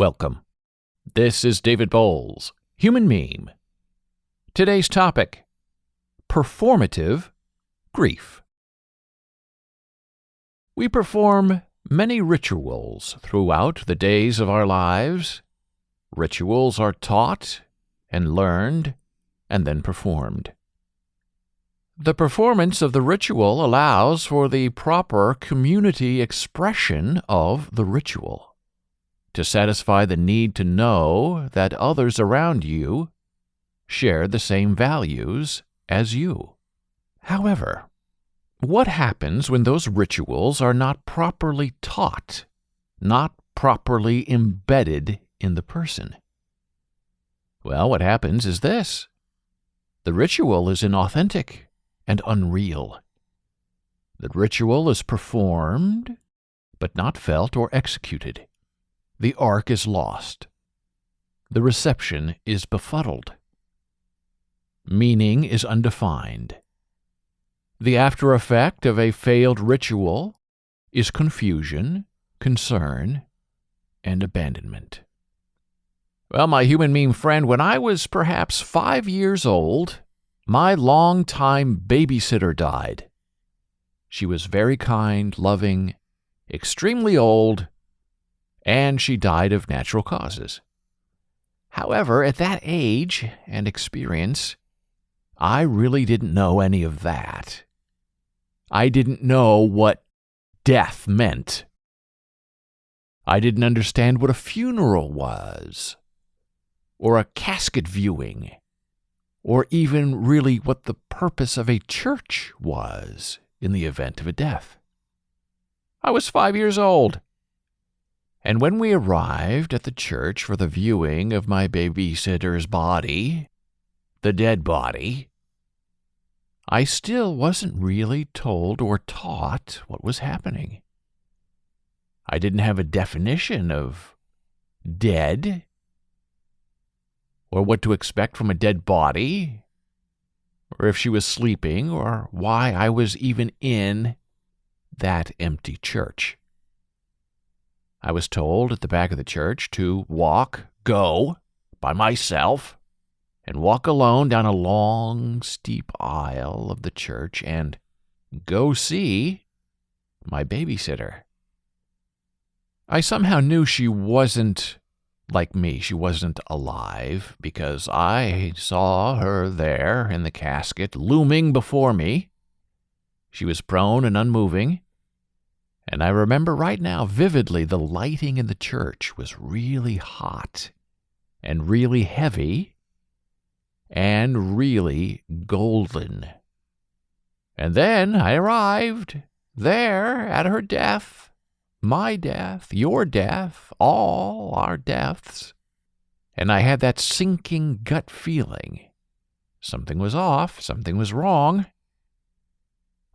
Welcome. This is David Bowles, Human Meme. Today's topic, Performative Grief. We perform many rituals throughout the days of our lives. Rituals are taught and learned and then performed. The performance of the ritual allows for the proper community expression of the ritual, to satisfy the need to know that others around you share the same values as you. However, what happens when those rituals are not properly taught, not properly embedded in the person? Well, what happens is this. The ritual is inauthentic and unreal. The ritual is performed, but not felt or executed. The arc is lost. The reception is befuddled. Meaning is undefined. The after effect of a failed ritual is confusion, concern, and abandonment. Well, my human meme friend, when I was perhaps 5 years old, my longtime babysitter died. She was very kind, loving, extremely old, and she died of natural causes. However, at that age and experience, I really didn't know any of that. I didn't know what death meant. I didn't understand what a funeral was, or a casket viewing, or even really what the purpose of a church was in the event of a death. I was 5 years old. And when we arrived at the church for the viewing of my babysitter's body, the dead body, I still wasn't really told or taught what was happening. I didn't have a definition of dead, or what to expect from a dead body, or if she was sleeping, or why I was even in that empty church. I was told at the back of the church to go by myself, and walk alone down a long, steep aisle of the church and go see my babysitter. I somehow knew she wasn't like me. She wasn't alive, because I saw her there in the casket, looming before me. She was prone and unmoving. And I remember right now vividly the lighting in the church was really hot and really heavy and really golden. And then I arrived there at her death, my death, your death, all our deaths. And I had that sinking gut feeling. Something was off, something was wrong.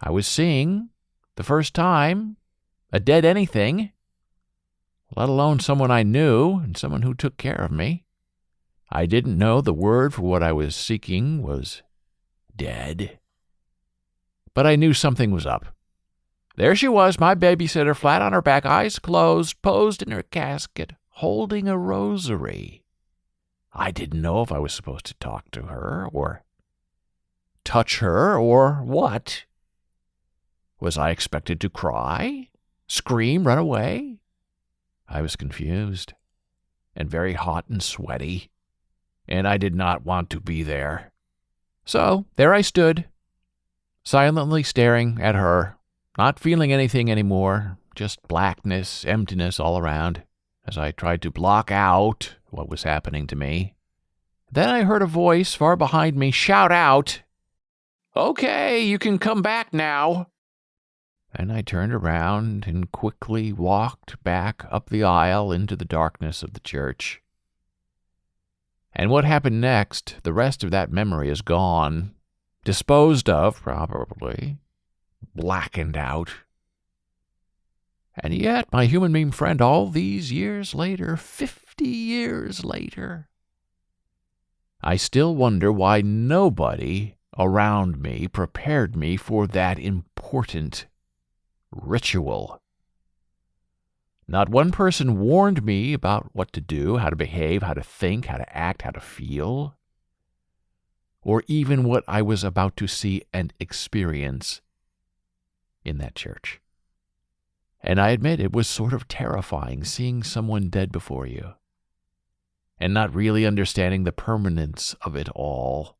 I was seeing, the first time, a dead anything, let alone someone I knew and someone who took care of me. I didn't know the word for what I was seeking was dead. But I knew something was up. There she was, my babysitter, flat on her back, eyes closed, posed in her casket, holding a rosary. I didn't know if I was supposed to talk to her or touch her or what. Was I expected to cry? Scream, run away? I was confused and very hot and sweaty, and I did not want to be there. So there I stood, silently staring at her, not feeling anything anymore, just blackness, emptiness all around, as I tried to block out what was happening to me. Then I heard a voice far behind me shout out, "Okay, you can come back now." And I turned around and quickly walked back up the aisle into the darkness of the church. And what happened next, the rest of that memory is gone, disposed of, probably, blackened out. And yet, my human meme friend, all these years later, 50 years later, I still wonder why nobody around me prepared me for that important ritual. Not one person warned me about what to do, how to behave, how to think, how to act, how to feel, or even what I was about to see and experience in that church. And I admit it was sort of terrifying seeing someone dead before you and not really understanding the permanence of it all.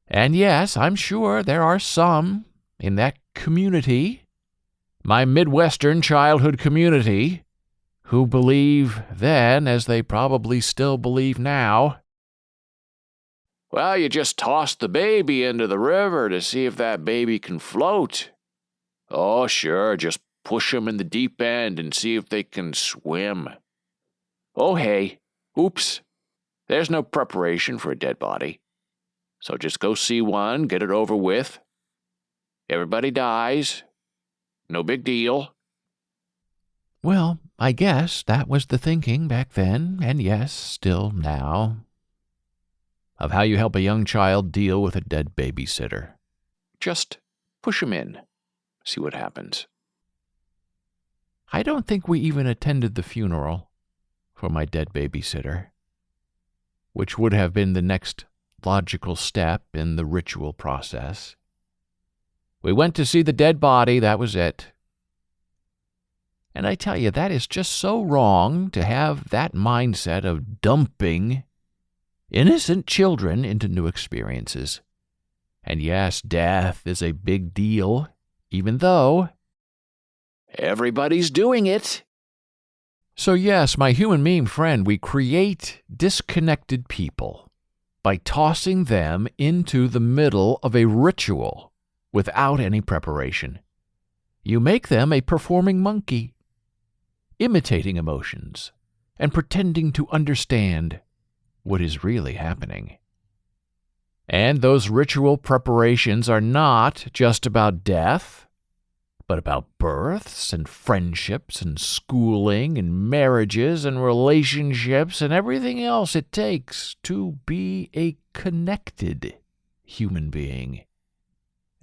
And yes, I'm sure there are some in that community, my Midwestern childhood community, who believe then, as they probably still believe now, well, you just toss the baby into the river to see if that baby can float. Oh, sure, just push them in the deep end and see if they can swim. Oh, hey, oops, there's no preparation for a dead body. So just go see one, get it over with. Everybody dies. No big deal. Well, I guess that was the thinking back then, and yes, still now, of how you help a young child deal with a dead babysitter. Just push him in, see what happens. I don't think we even attended the funeral for my dead babysitter, which would have been the next logical step in the ritual process. We went to see the dead body, that was it. And I tell you, that is just so wrong to have that mindset of dumping innocent children into new experiences. And yes, death is a big deal, even though everybody's doing it. So yes, my human meme friend, we create disconnected people by tossing them into the middle of a ritual without any preparation. You make them a performing monkey, imitating emotions and pretending to understand what is really happening. And those ritual preparations are not just about death, but about births and friendships and schooling and marriages and relationships and everything else it takes to be a connected human being.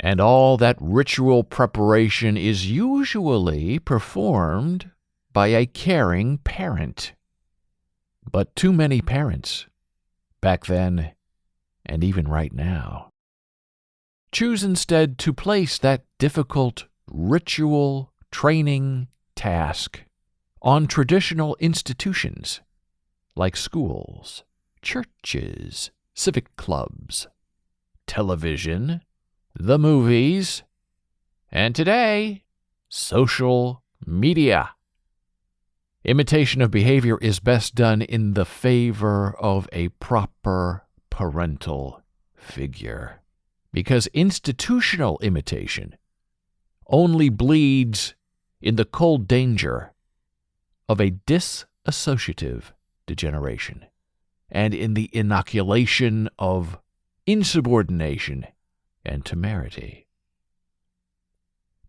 And all that ritual preparation is usually performed by a caring parent. But too many parents, back then and even right now, choose instead to place that difficult ritual training task on traditional institutions like schools, churches, civic clubs, television, the movies, and today, social media. Imitation of behavior is best done in the favor of a proper parental figure, because institutional imitation only bleeds in the cold danger of a disassociative degeneration and in the inoculation of insubordination and temerity.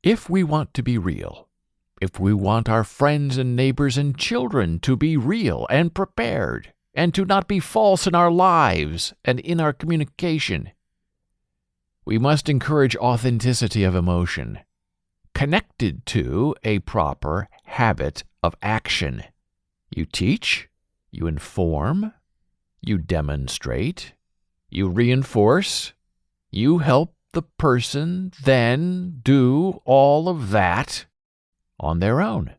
If we want to be real, if we want our friends and neighbors and children to be real and prepared, and to not be false in our lives and in our communication, we must encourage authenticity of emotion, connected to a proper habit of action. You teach, you inform, you demonstrate, you reinforce, you help the person then do all of that on their own.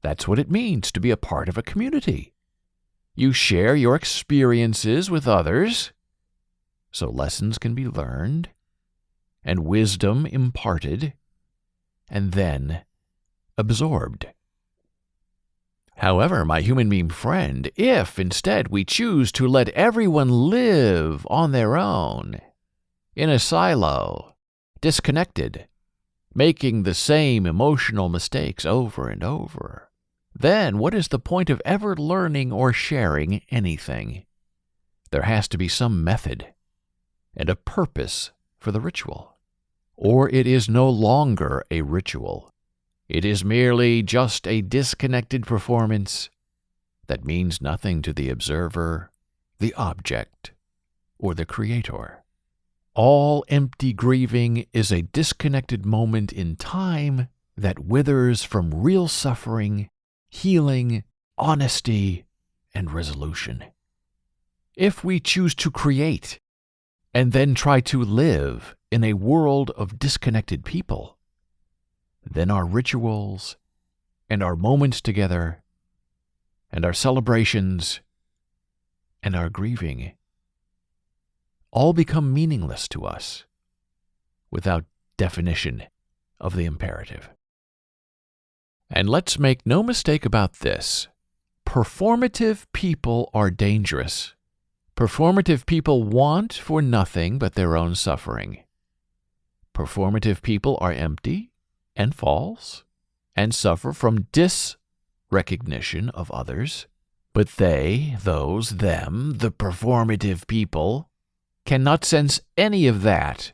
That's what it means to be a part of a community. You share your experiences with others, so lessons can be learned, and wisdom imparted, and then absorbed. However, my human meme friend, if instead we choose to let everyone live on their own, in a silo, disconnected, making the same emotional mistakes over and over, then what is the point of ever learning or sharing anything? There has to be some method and a purpose for the ritual, or it is no longer a ritual. It is merely just a disconnected performance that means nothing to the observer, the object, or the creator. All empty grieving is a disconnected moment in time that withers from real suffering, healing, honesty, and resolution. If we choose to create and then try to live in a world of disconnected people, then our rituals and our moments together and our celebrations and our grieving all become meaningless to us without definition of the imperative. And let's make no mistake about this. Performative people are dangerous. Performative people want for nothing but their own suffering. Performative people are empty and false and suffer from disrecognition of others. But they, them, the performative people, cannot sense any of that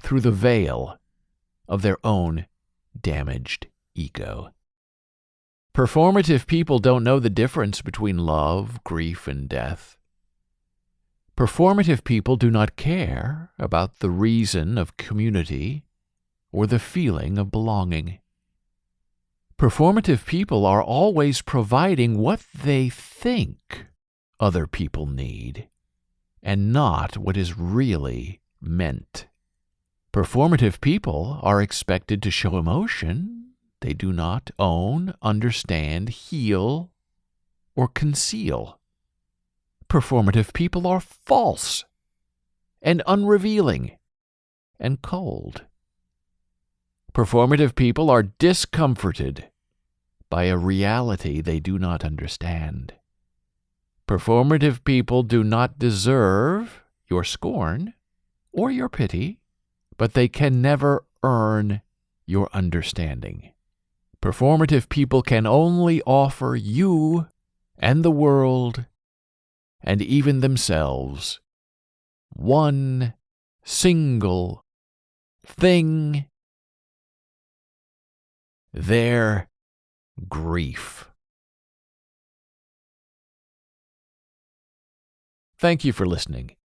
through the veil of their own damaged ego. Performative people don't know the difference between love, grief, and death. Performative people do not care about the reason of community or the feeling of belonging. Performative people are always providing what they think other people need, and not what is really meant. Performative people are expected to show emotion they do not own, understand, heal, or conceal. Performative people are false and unrevealing and cold. Performative people are discomforted by a reality they do not understand. Performative people do not deserve your scorn or your pity, but they can never earn your understanding. Performative people can only offer you and the world and even themselves one single thing: their grief. Thank you for listening.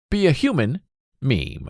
Be a human meme.